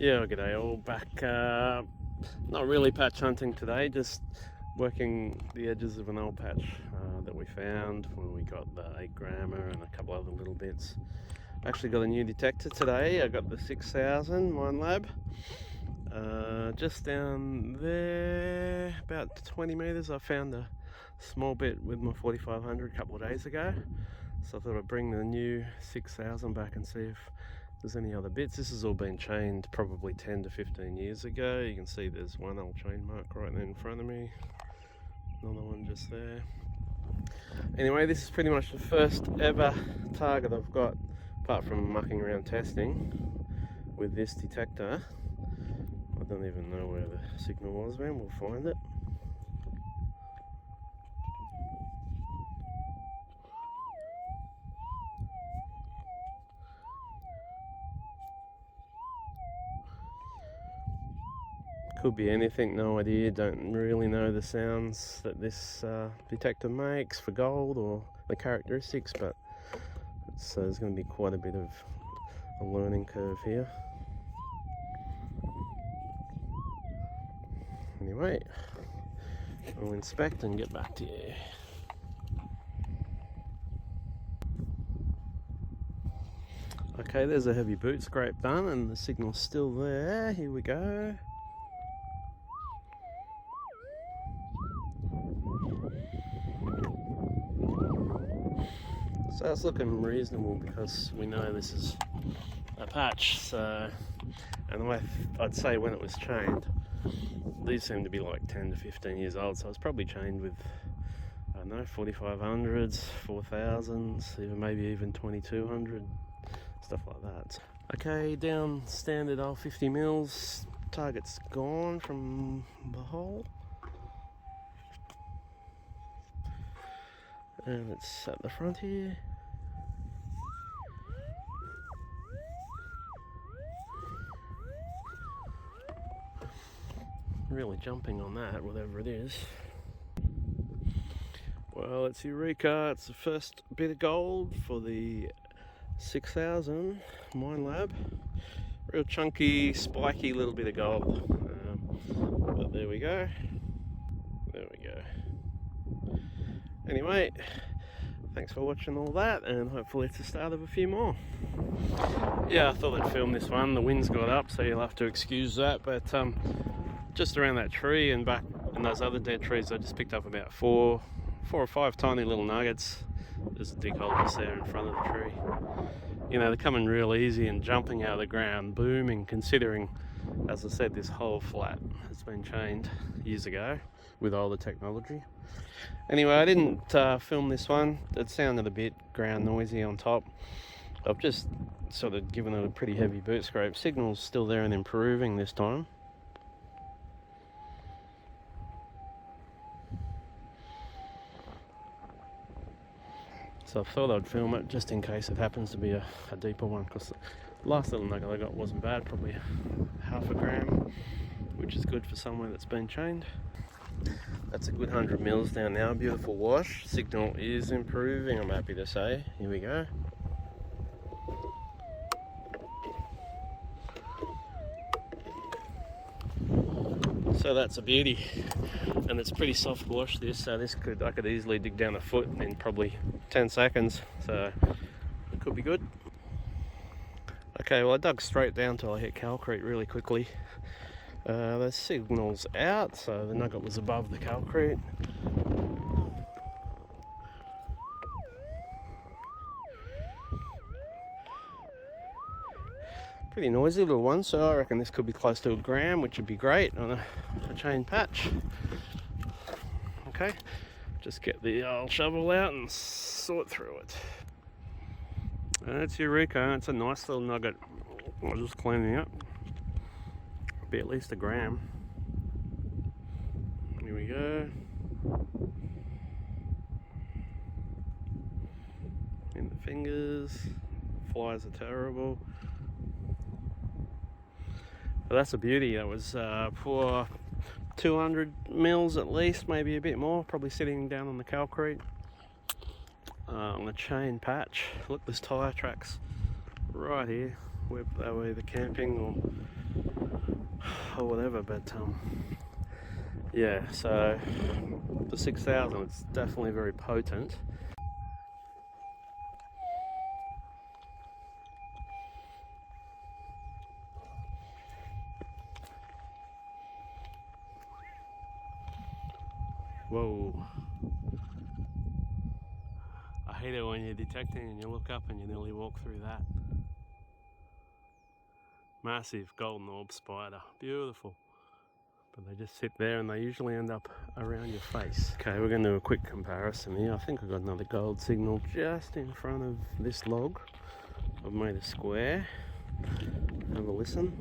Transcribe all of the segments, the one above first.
Yeah, g'day all. Back, not really patch hunting today, just working the edges of an old patch that we found when we got the 8-grammer and a couple other little bits. Actually got a new detector today. I got the 6000 Minelab. Just down there, about 20 meters, I found a small bit with my 4500 a couple of days ago. So I thought I'd bring the new 6000 back and see if there's any other bits. This has all been chained probably 10 to 15 years ago. You can see there's one old chain mark right there in front of me. Another one just there. Anyway, this is pretty much the first ever target I've got, apart from mucking around testing with this detector. I don't even know where the signal was, man. We'll find it. Could be anything, no idea. Don't really know the sounds that this detector makes for gold or the characteristics, but there's going to be quite a bit of a learning curve here. Anyway, I'll inspect and get back to you. Okay, there's a heavy boot scrape done and the signal's still there. Here we go. So it's looking reasonable because we know this is a patch. So, and the way I'd say when it was chained, these seem to be like 10 to 15 years old. So it's probably chained with, I don't know, 4500s, 4000s, maybe even 2200, stuff like that. Okay, down standard old 50 mils. Target's gone from the hole. And it's at the front here. Really jumping on that, whatever it is. Well, it's Eureka. It's the first bit of gold for the 6000 Minelab. Real chunky, spiky little bit of gold. But there we go. There we go. Anyway, thanks for watching all that, and hopefully it's the start of a few more. Yeah, I thought I'd film this one. The wind's got up, so you'll have to excuse that, but just around that tree and back in those other dead trees, I just picked up about four or five tiny little nuggets. There's a dig hole just there in front of the tree. You know, they're coming real easy and jumping out of the ground, booming, considering, as I said, this whole flat has been chained years ago with older technology. Anyway, I didn't film this one. It sounded a bit ground noisy on top. I've just sort of given it a pretty heavy boot scrape. Signal's still there and improving this time. So I thought I'd film it just in case it happens to be a deeper one, because the last little nugget I got wasn't bad, probably half a gram, which is good for somewhere that's been chained. That's a good 100 mils down now, beautiful wash. Signal is improving, I'm happy to say. Here we go. So that's a beauty, and it's pretty soft wash this, so I could easily dig down a foot in probably 10 seconds, so it could be good. Okay, well I dug straight down till I hit calcrete really quickly. The signal's out, so the nugget was above the calcrete. Pretty noisy little one, so I reckon this could be close to a gram, which would be great on a chain patch. Okay, just get the old shovel out and sort through it. And it's Eureka. It's a nice little nugget. I'm just cleaning it. Be at least a gram. Here we go. In the fingers. Flies are terrible. But that's a beauty. That was for 200 mils at least, maybe a bit more. Probably sitting down on the calcrete on a chain patch. Look, there's tyre tracks right here. they were either camping or whatever, but yeah, so for 6,000 it's definitely very potent. Whoa. I hate it when you're detecting and you look up and you nearly walk through that. Massive golden orb spider, beautiful. But they just sit there and they usually end up around your face. Okay, we're going to do a quick comparison here. I think I've got another gold signal just in front of this log. I've made a square. Have a listen.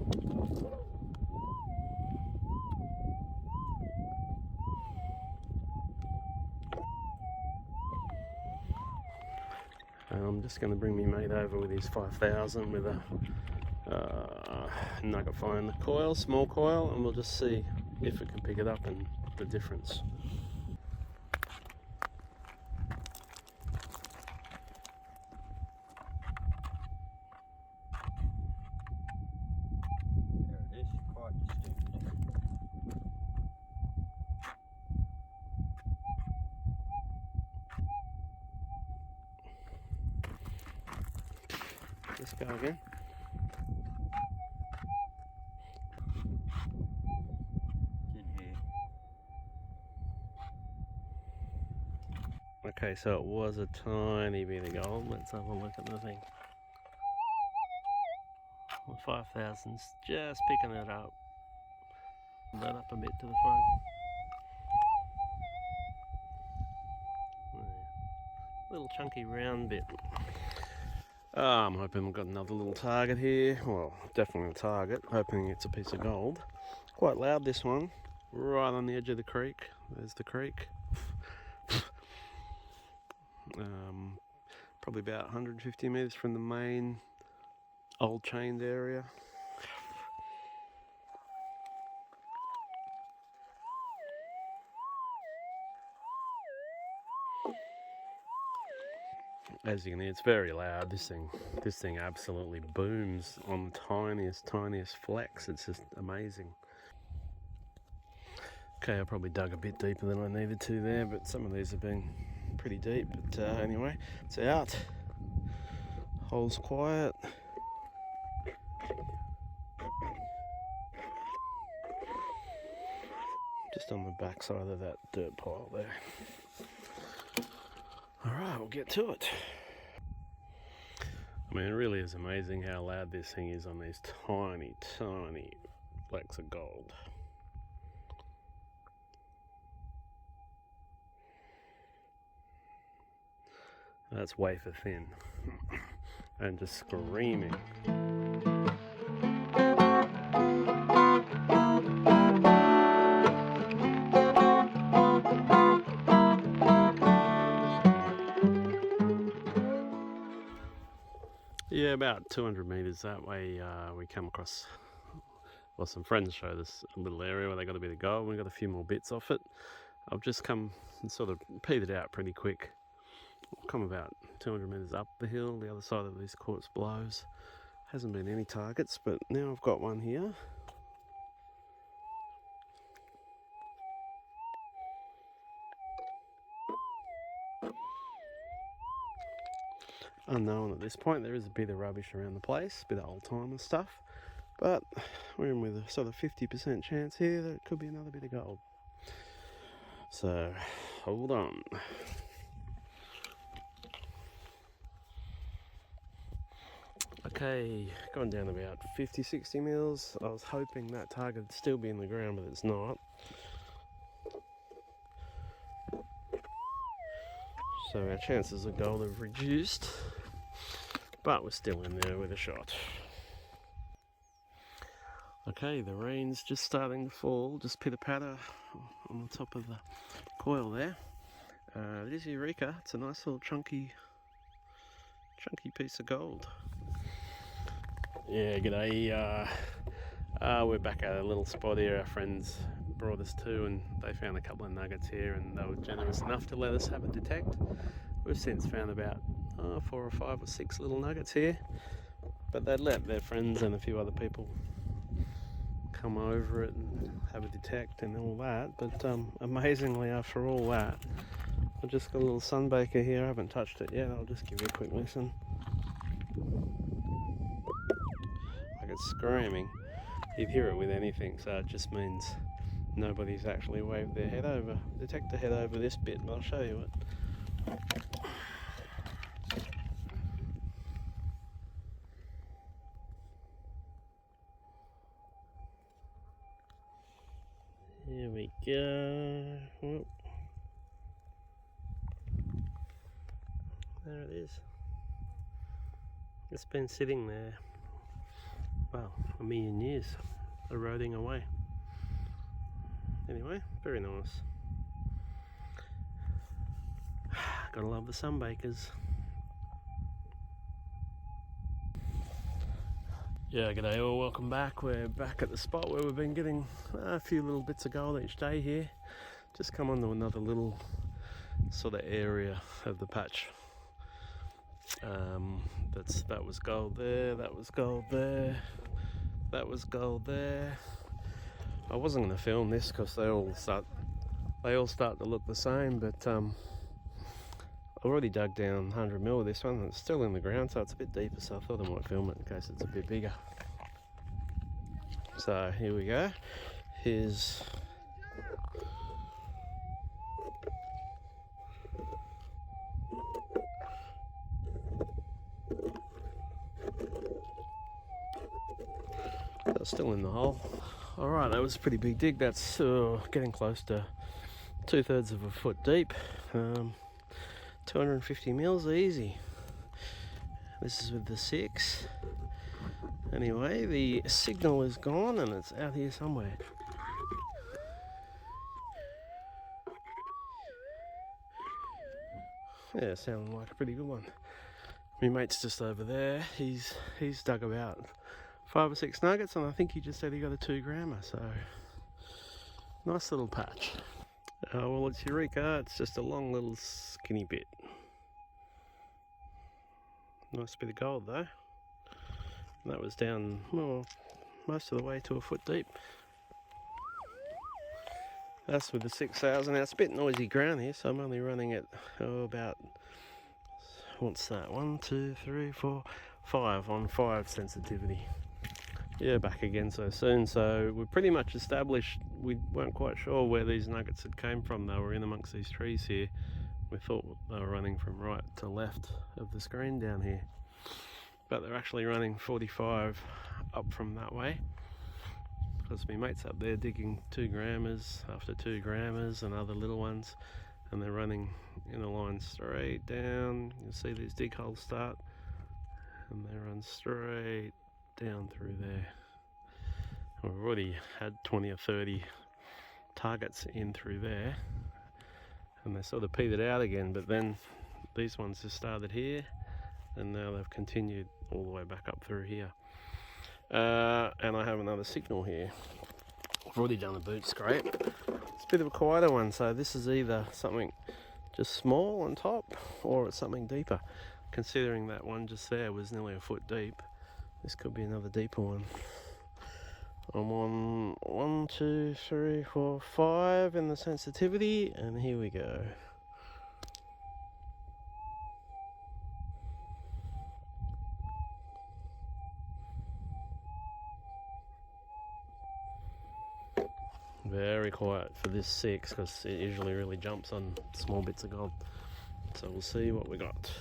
I'm just going to bring me mate over with his 5000 with a nugget phone coil, small coil, and we'll just see if it can pick it up and the difference. There it is, quite distinct. Let's go again. It's in here. Okay, so it was a tiny bit of gold. Let's have a look at the thing. Well, 5,000's just picking it up. That up a bit to the phone. Little chunky round bit. I'm hoping we've got another little target here. Well, definitely a target. Hoping it's a piece of gold. Quite loud, this one. Right on the edge of the creek. There's the creek. Probably about 150 metres from the main old chained area. As you can hear, it's very loud. This thing absolutely booms on the tiniest flecks. It's just amazing. Okay, I probably dug a bit deeper than I needed to there, but some of these have been pretty deep. But anyway, it's out. Hole's quiet. Just on the back side of that dirt pile there. Alright, we'll get to it. I mean, it really is amazing how loud this thing is on these tiny flecks of gold. That's wafer thin and just screaming. Yeah, about 200 metres that way we come across, well, some friends showed us a little area where they got a bit of gold. We got a few more bits off it. I've just come and sort of petered out pretty quick. I've come about 200 metres up the hill, the other side of these quartz blows. Hasn't been any targets, but now I've got one here. Unknown at this point. There is a bit of rubbish around the place, a bit of old timer stuff, but we're in with a sort of 50% chance here that it could be another bit of gold. So hold on. Okay, gone down about 50-60 mils. I was hoping that target would still be in the ground, but it's not. So our chances of gold have reduced, but we're still in there with a shot. Okay, the rain's just starting to fall, just pitter-patter on the top of the coil there. It is Eureka. It's a nice little chunky piece of gold. Yeah, g'day. We're back at a little spot here our friends brought us to, and they found a couple of nuggets here, and they were generous enough to let us have a detect. We've since found about 4 or 5 or 6 little nuggets here, but they'd let their friends and a few other people come over it and have a detect and all that. But amazingly, after all that, I've just got a little Sunbaker here. I haven't touched it yet. I'll just give you a quick listen. Like it's screaming. You'd hear it with anything, so it just means nobody's actually waved their head over. Detector head over this bit, and I'll show you it. Here we go. Whoop. There it is. It's been sitting there, well, a million years, eroding away. Anyway, very nice. Gotta love the Sunbakers. Yeah, g'day all, welcome back. We're back at the spot where we've been getting a few little bits of gold each day here. Just come onto another little sort of area of the patch. That was gold there, that was gold there, that was gold there. I wasn't going to film this because they all start to look the same, but I've already dug down 100 mil with this one, and it's still in the ground, so it's a bit deeper, so I thought I might film it in case it's a bit bigger. So here we go. Here's that's still in the hole. Alright, that was a pretty big dig. That's getting close to 2/3 of a foot deep. 250 mils easy. This is with the 6. Anyway, the signal is gone and it's out here somewhere. Yeah, sounding like a pretty good one. My mate's just over there. He's dug about 5 or 6 nuggets, and I think he just said he got a 2-grammer, so nice little patch. Well, it's Eureka. It's just a long little skinny bit. Nice bit of gold though. And that was down, well, most of the way to a foot deep. That's with the 6000. Now it's a bit noisy ground here, so I'm only running at about, what's that? 1, 2, 3, 4, 5 on 5 sensitivity. Yeah, back again so soon. So we pretty much established we weren't quite sure where these nuggets had came from. They were in amongst these trees here. We thought they were running from right to left of the screen down here, but they're actually running 45 up from that way, because my mate's up there digging 2-grammers after 2-grammers and other little ones, and they're running in a line straight down. You'll see these dig holes start, and they run straight down through there. We've already had 20 or 30 targets in through there, and they sort of petered out again, but then these ones just started here, and now they've continued all the way back up through here. And I have another signal here. I've already done a boot scrape. It's a bit of a quieter one, so this is either something just small on top, or it's something deeper. Considering that one just there was nearly a foot deep, this could be another deeper one. I'm on 1, 2, 3, 4, 5 in the sensitivity, and here we go. Very quiet for this 6, because it usually really jumps on small bits of gold. So we'll see what we got.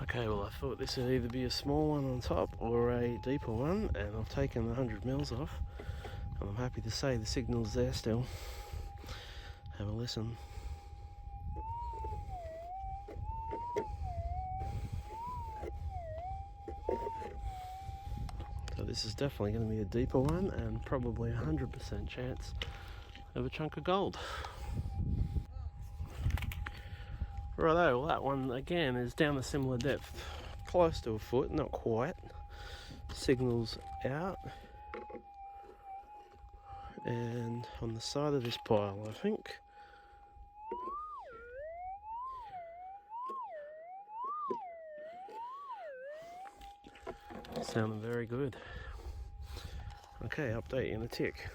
Okay, well I thought this would either be a small one on top or a deeper one, and I've taken the 100 mils off, and I'm happy to say the signal's there still. Have a listen. So this is definitely going to be a deeper one, and probably 100% chance of a chunk of gold. Righto, well that one again is down a similar depth, close to a foot, not quite. Signal's out, and on the side of this pile, I think. sounding very good. Okay, update in a tick.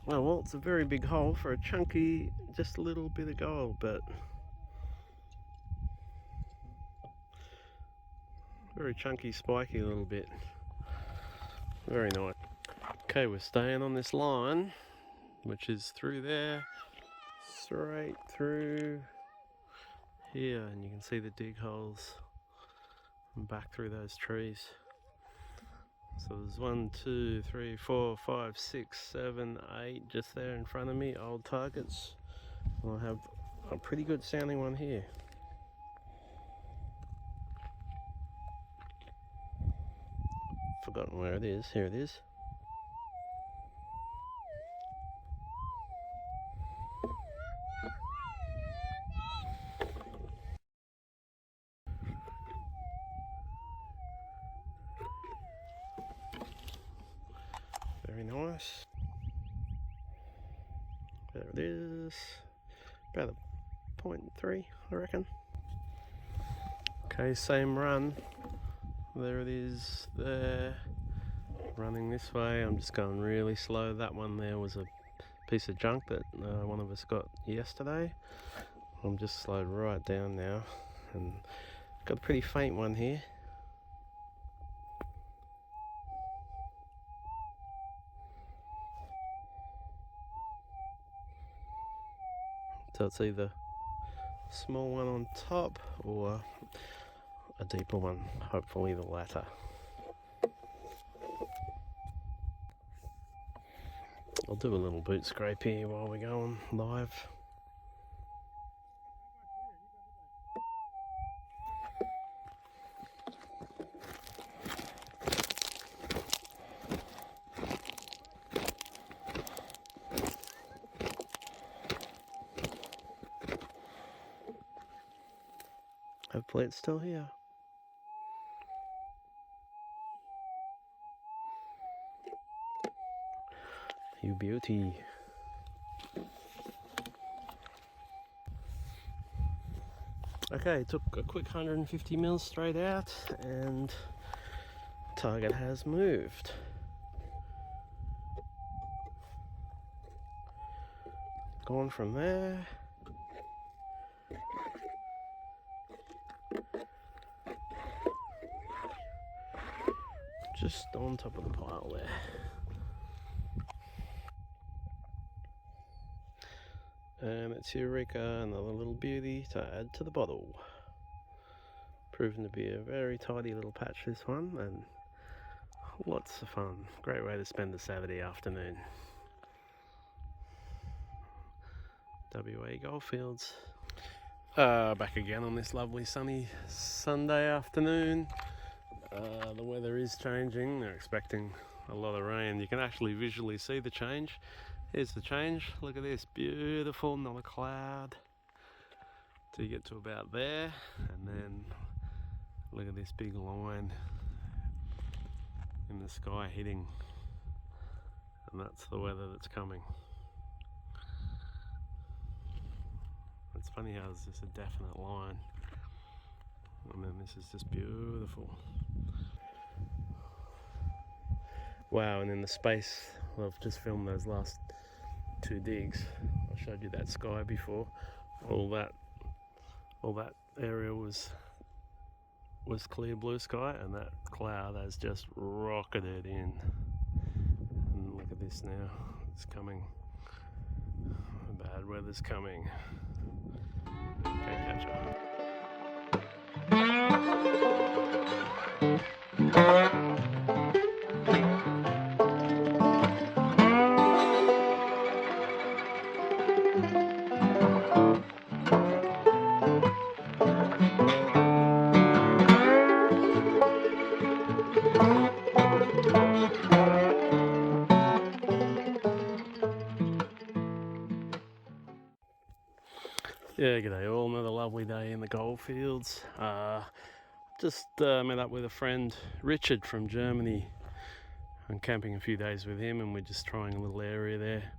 Oh, well, it's a very big hole for a chunky, just a little bit of gold, but very chunky, spiky little bit. Very nice. Okay, we're staying on this line, which is through there, straight through here, and you can see the dig holes and back through those trees. So there's 1, 2, 3, 4, 5, 6, 7, 8 just there in front of me, old targets. I'll have a pretty good sounding one here. Forgotten where it is. Here it is. Very nice. There it is. About a 0.3, I reckon. Okay, same run. There it is there. Running this way. I'm just going really slow. That one there was a piece of junk that one of us got yesterday. I'm just slowed right down now, and got a pretty faint one here. So it's either a small one on top or a deeper one, hopefully the latter. I'll do a little boot scrape here while we're going live. Hopefully it's still here. You beauty. Okay, took a quick 150 mils straight out, and target has moved. Gone from there. Just on top of the pile there. And it's Eureka, another little beauty to add to the bottle. Proven to be a very tidy little patch, this one, and lots of fun. Great way to spend a Saturday afternoon. WA Goldfields. Back again on this lovely sunny Sunday afternoon. The weather is changing. They're expecting a lot of rain. You can actually visually see the change. Here's the change. Look at this, beautiful, not a cloud. Till you get to about there, and then look at this big line in the sky hitting, and that's the weather that's coming. It's funny how there's just a definite line, and then this is just beautiful. Wow, and in the space, I've just filmed those last 2 digs. I showed you that sky before. All that area was clear blue sky, and that cloud has just rocketed in. And look at this now, it's coming. The bad weather's coming. Okay, catch up. Yeah, g'day all, another lovely day in the goldfields. Just met up with a friend, Richard from Germany. I'm camping a few days with him, and we're just trying a little area there.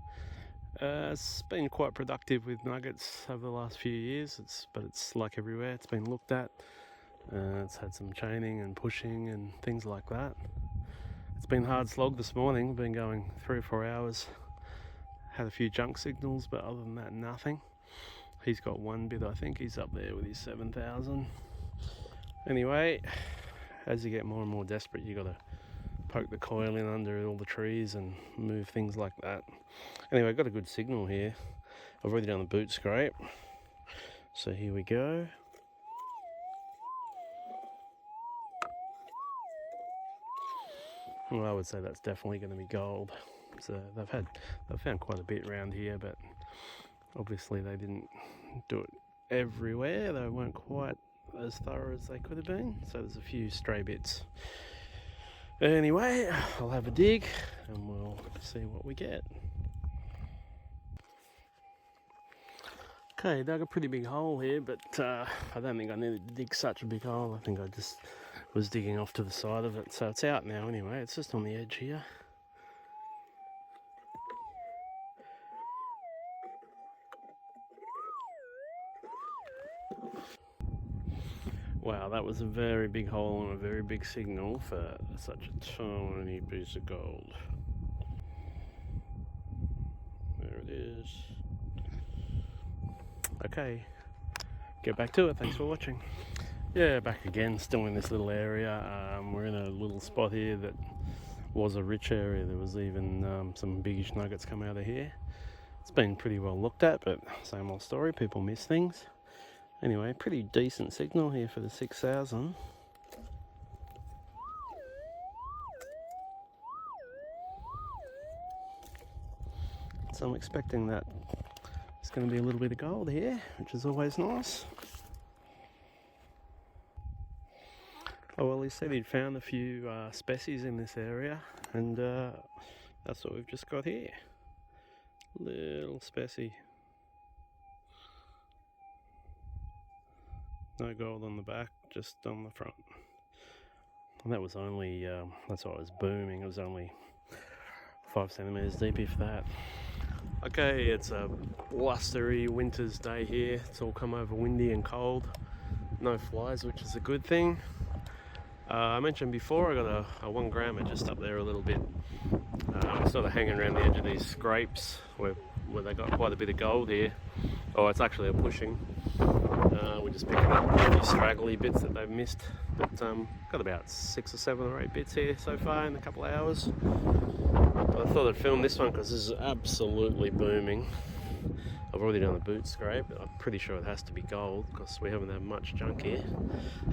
It's been quite productive with nuggets over the last few years, but it's like everywhere, it's been looked at. It's had some chaining and pushing and things like that. It's been hard slog this morning, been going 3 or 4 hours. Had a few junk signals, but other than that, nothing. He's got one bit, I think he's up there with his 7,000. Anyway, as you get more and more desperate, you gotta poke the coil in under all the trees and move things like that. Anyway, I've got a good signal here. I've already done the boot scrape. So here we go. Well, I would say that's definitely going to be gold. So they've found quite a bit around here, but obviously they didn't do it everywhere. They weren't quite as thorough as they could have been. So there's a few stray bits. Anyway, I'll have a dig and we'll see what we get. Okay, dug a pretty big hole here, but I don't think I needed to dig such a big hole. I think I just was digging off to the side of it. So it's out now anyway, it's just on the edge here. Wow, that was a very big hole and a very big signal for such a tiny piece of gold. There it is. Okay, get back to it. Thanks for watching. Yeah, back again, still in this little area. We're in a little spot here that was a rich area. There was even some biggish nuggets come out of here. It's been pretty well looked at, but same old story, people miss things. Anyway, pretty decent signal here for the 6,000. So I'm expecting that it's going to be a little bit of gold here, which is always nice. Oh well, he said he'd found a few species in this area, and that's what we've just got here. Little specie. No gold on the back, just on the front. And that was only, that's why it was booming, it was only 5 centimeters deep, if that. Okay, it's a blustery winter's day here. It's all come over windy and cold. No flies, which is a good thing. I mentioned before I got a 1 grammer just up there a little bit. Sort of hanging around the edge of these scrapes where they got quite a bit of gold here. Oh, it's actually a pushing. We're just picking up a few straggly bits that they've missed. But got about 6 or 7 or 8 bits here so far in a couple of hours. But I thought I'd film this one because this is absolutely booming. I've already done a boot scrape, but I'm pretty sure it has to be gold because we haven't had much junk here.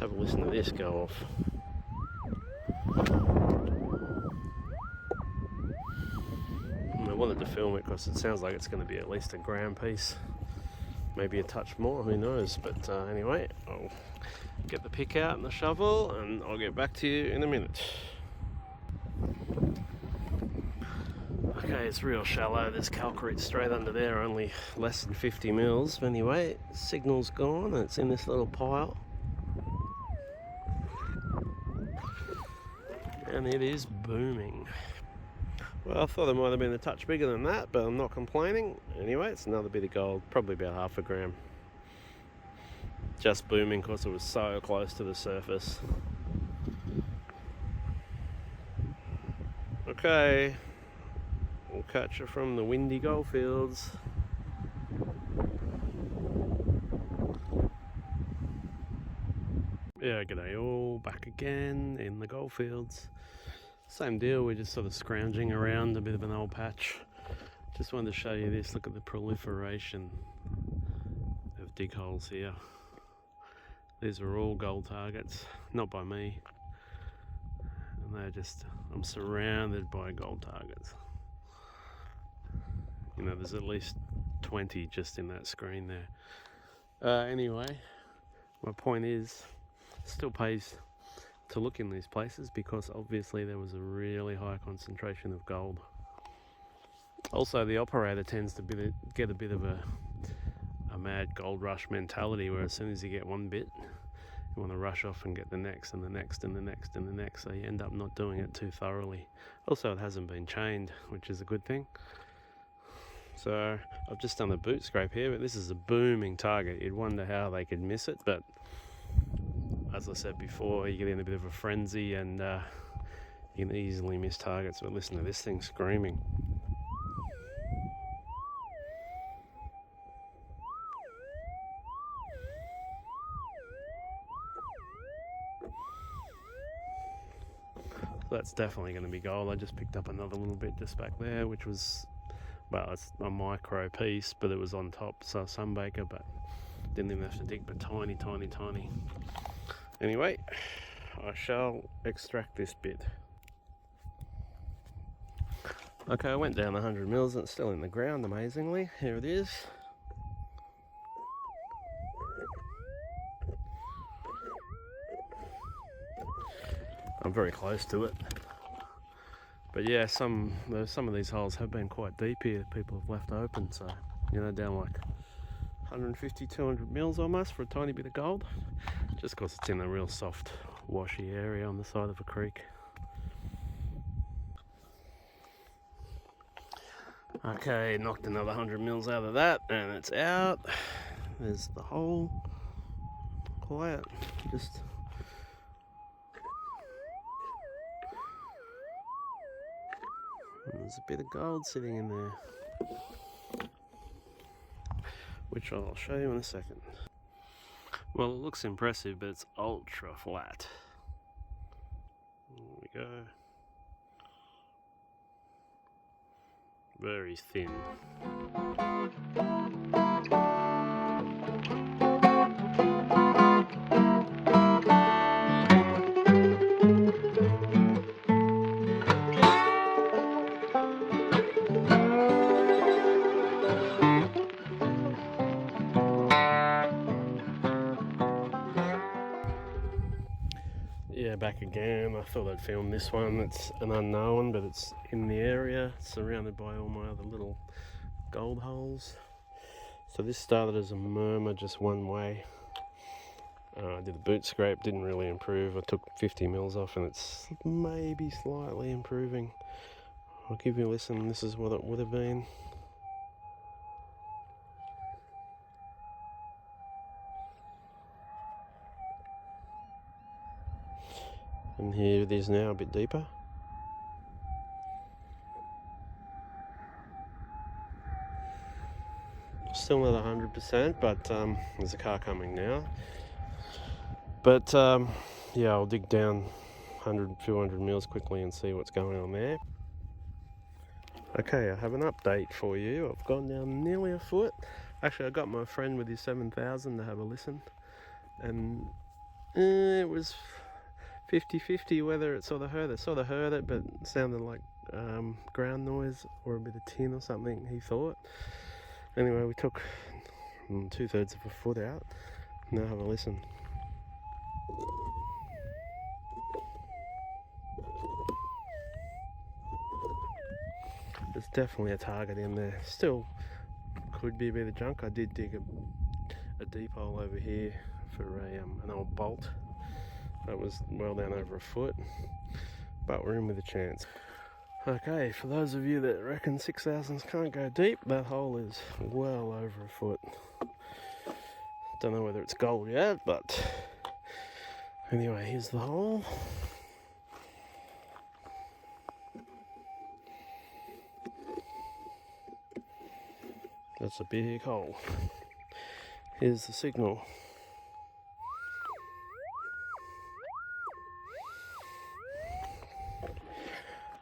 Have a listen to this go off. And I wanted to film it because it sounds like it's going to be at least a gram piece. Maybe a touch more, who knows. But anyway, I'll get the pick out and the shovel and I'll get back to you in a minute. Okay, it's real shallow. There's calcrete straight under there, only less than 50 mils. But anyway, signal's gone and it's in this little pile. And it is booming. Well, I thought it might have been a touch bigger than that, but I'm not complaining. Anyway, it's another bit of gold, probably about half a gram. Just booming because it was so close to the surface. Okay, we'll catch it from the windy goldfields. Yeah, g'day all, back again in the goldfields. Same deal, we're just sort of scrounging around a bit of an old patch. Just wanted to show you this, look at the proliferation of dig holes here. These are all gold targets, not by me. And they're just, I'm surrounded by gold targets. You know, there's at least 20 just in that screen there. Anyway, my point is, it still pays to look in these places because obviously there was a really high concentration of gold. Also, the operator tends to get a bit of a mad gold rush mentality where as soon as you get one bit, you want to rush off and get the next and the next and the next and the next, so you end up not doing it too thoroughly. Also, it hasn't been chained, which is a good thing. So I've just done a boot scrape here, but this is a booming target. You'd wonder how they could miss it, but as I said before, you get in a bit of a frenzy and you can easily miss targets. But listen to this thing screaming. That's definitely going to be gold. I just picked up another little bit just back there, which was, well, it's a micro piece, but it was on top, so Sunbaker, but didn't even have to dig, but tiny, tiny, tiny. Anyway, I shall extract this bit. Okay, I went down 100 mils and it's still in the ground, amazingly. Here it is. I'm very close to it. But yeah, some of these holes have been quite deep here. People have left open, so you know, down like 150, 200 mils almost for a tiny bit of gold. Just because it's in a real soft, washy area on the side of a creek. Okay, knocked another 100 mils out of that, and it's out. There's the hole. Quiet, just. There's a bit of gold sitting in there, which I'll show you in a second. Well, it looks impressive, but it's ultra flat. There we go. Very thin. Yeah, back again. I thought I'd film this one. It's an unknown, but it's in the area, surrounded by all my other little gold holes. So this started as a murmur, just one way. I did a boot scrape, didn't really improve. I took 50 mils off and it's maybe slightly improving. I'll give you a listen. This is what it would have been. And here it is now, a bit deeper. Still not 100%, but there's a car coming now. But yeah, I'll dig down 100, 200 mils quickly and see what's going on there. Okay, I have an update for you. I've gone down nearly a foot. Actually, I got my friend with his 7,000 to have a listen, and it was 50-50 whether it sort of heard it, but it sounded like ground noise or a bit of tin or something, he thought. Anyway, we took 2/3 of a foot out. Now have a listen. There's definitely a target in there. Still could be a bit of junk. I did dig a deep hole over here for an old bolt. That was well down over a foot, but we're in with a chance. Okay, for those of you that reckon 6,000s can't go deep, that hole is well over a foot. Don't know whether it's gold yet, but anyway, here's the hole. That's a big hole. Here's the signal.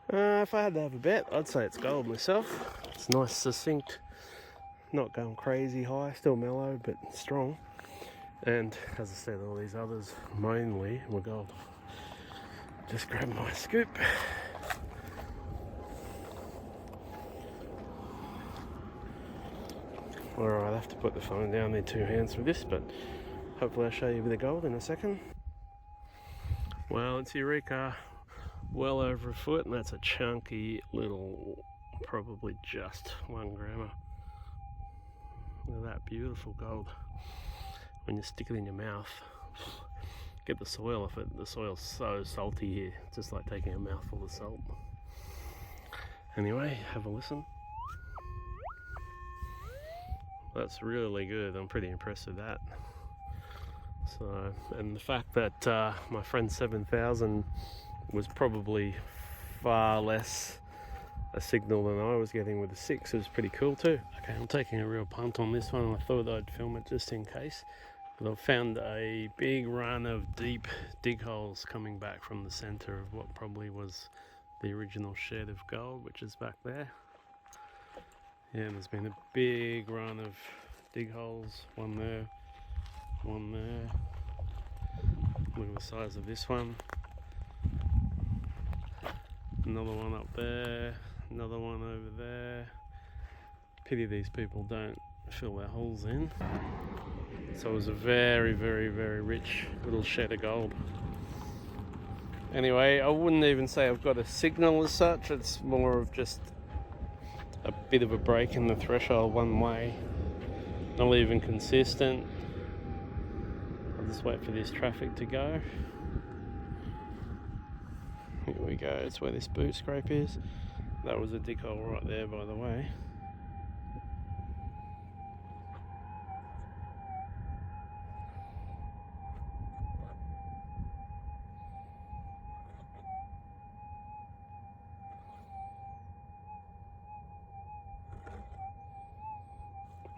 If I had to have a bet, I'd say it's gold myself. It's nice, succinct, not going crazy high, still mellow, but strong. And as I said, all these others mainly were gold. Just grab my scoop. Alright, I have to put the phone down in two hands for this, but hopefully I'll show you a bit of gold in a second. Well, it's Eureka. Well over a foot, and that's a chunky little, probably just 1 grammer. Look at that beautiful gold. When you stick it in your mouth, get the soil off it. The soil's so salty here, just like taking a mouthful of salt. Anyway, have a listen. That's really good. I'm pretty impressed with that. So, and the fact that my friend 7000 was probably far less a signal than I was getting with the 6 was pretty cool too. Okay, I'm taking a real punt on this one. I thought I'd film it just in case. But I've found a big run of deep dig holes coming back from the centre of what probably was the original shed of gold, which is back there. Yeah, and there's been a big run of dig holes. One there, one there. Look at the size of this one. Another one up there, another one over there. Pity these people don't fill their holes in. So it was a very, very, very rich little shed of gold. Anyway, I wouldn't even say I've got a signal as such. It's more of just a bit of a break in the threshold one way. Not even consistent. I'll just wait for this traffic to go. Here we go, it's where this boot scrape is. That was a dig hole right there, by the way.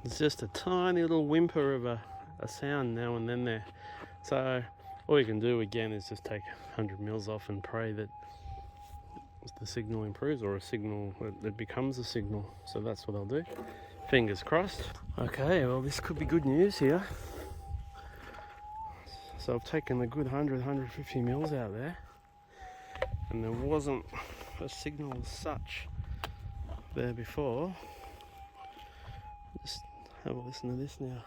It's just a tiny little whimper of a sound now and then there. So all you can do again is just take 100 mils off and pray that the signal improves, or a signal that becomes a signal. So that's what I'll do. Fingers crossed. Okay, well this could be good news here. So I've taken a good 150 mils out there, and there wasn't a signal as such there before. Just have a listen to this now.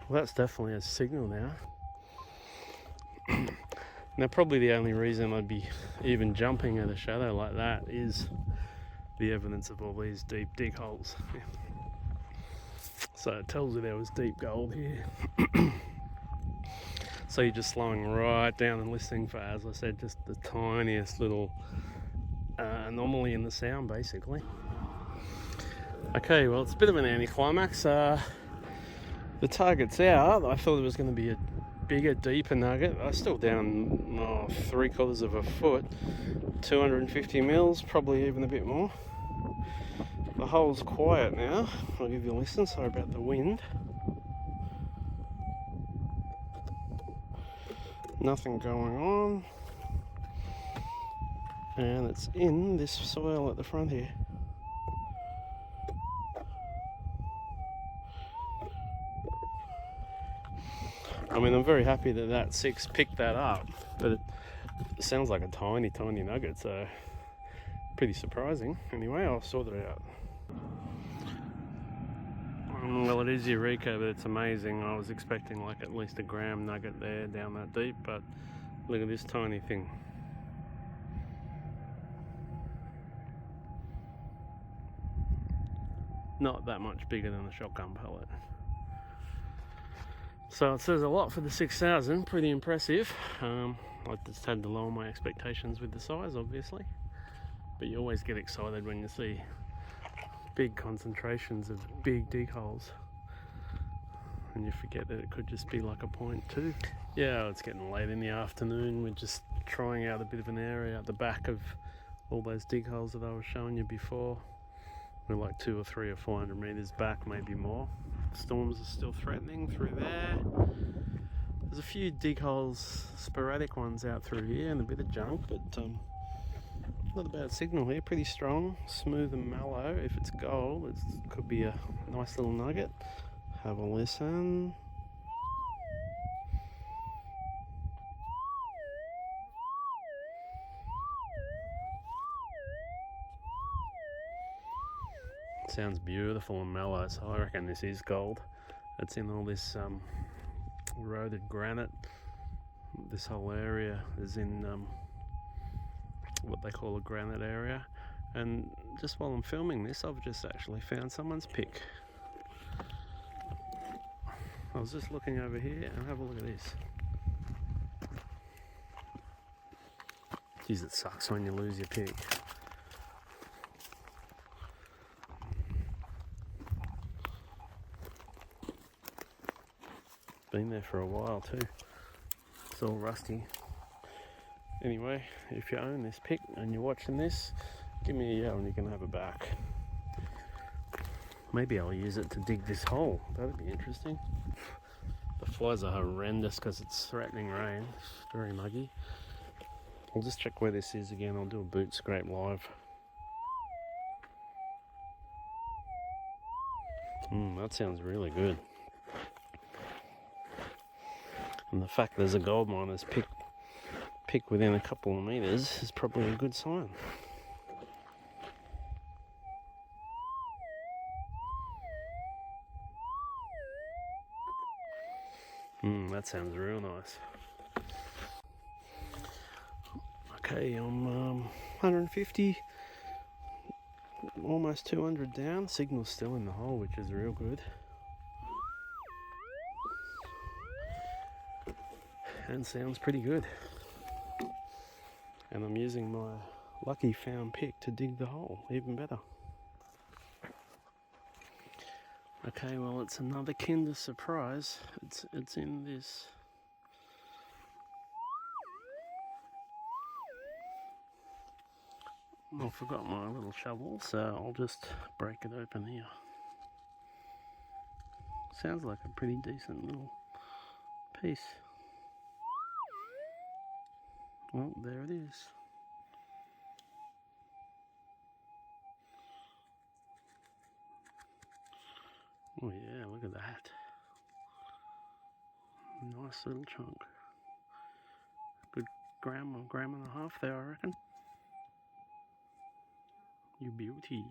Well, that's definitely a signal now. Now, probably the only reason I'd be even jumping at a shadow like that is the evidence of all these deep dig holes. So it tells you there was deep gold here. So you're just slowing right down and listening for, as I said, just the tiniest little anomaly in the sound, basically. Okay, well, it's a bit of an anticlimax. The target's out. I thought it was going to be a bigger, deeper nugget. I'm still down 3/4 of a foot, 250 mils, probably even a bit more. The hole's quiet now. I'll give you a listen. Sorry about the wind. Nothing going on. And it's in this soil at the front here. I mean, I'm very happy that that 6 picked that up, but it sounds like a tiny, tiny nugget, so pretty surprising. Anyway, I'll sort it out. Well, it is Eureka, but it's amazing. I was expecting like at least a gram nugget there down that deep, but look at this tiny thing. Not that much bigger than a shotgun pellet. So it says a lot for the 6000, pretty impressive. I just had to lower my expectations with the size, obviously. But you always get excited when you see big concentrations of big dig holes. And you forget that it could just be like a 0.2. Yeah, it's getting late in the afternoon. We're just trying out a bit of an area at the back of all those dig holes that I was showing you before. We're like 200 or 300 or 400 meters back, maybe more. Storms are still threatening through there. There's a few dig holes, sporadic ones out through here, and a bit of junk, but not a bad signal here. Pretty strong, smooth and mellow. If it's gold, it could be a nice little nugget. Have a listen. Sounds beautiful and mellow, so I reckon this is gold. It's in all this eroded granite. This whole area is in what they call a granite area, and just while I'm filming this, I've just actually found someone's pick. I was just looking over here, and have a look at this. Geez, it sucks when you lose your pick. been there for a while too. It's all rusty. Anyway, if you own this pick and you're watching this, give me a yell and you can have it back. Maybe I'll use it to dig this hole. That'd be interesting. The flies are horrendous because it's threatening rain. It's very muggy. I'll just check where this is again. I'll do a boot scrape live. That sounds really good. And the fact there's a gold miner's pick within a couple of meters is probably a good sign. That sounds real nice. Okay, I'm 150, almost 200 down. Signal's still in the hole, which is real good. And sounds pretty good. And I'm using my lucky found pick to dig the hole, even better. Okay, well, it's another Kinder surprise. It's in this. I forgot my little shovel, so I'll just break it open here. Sounds like a pretty decent little piece. Well, there it is. Oh yeah, look at that. Nice little chunk. Good gram or gram and a half there, I reckon. You beauty.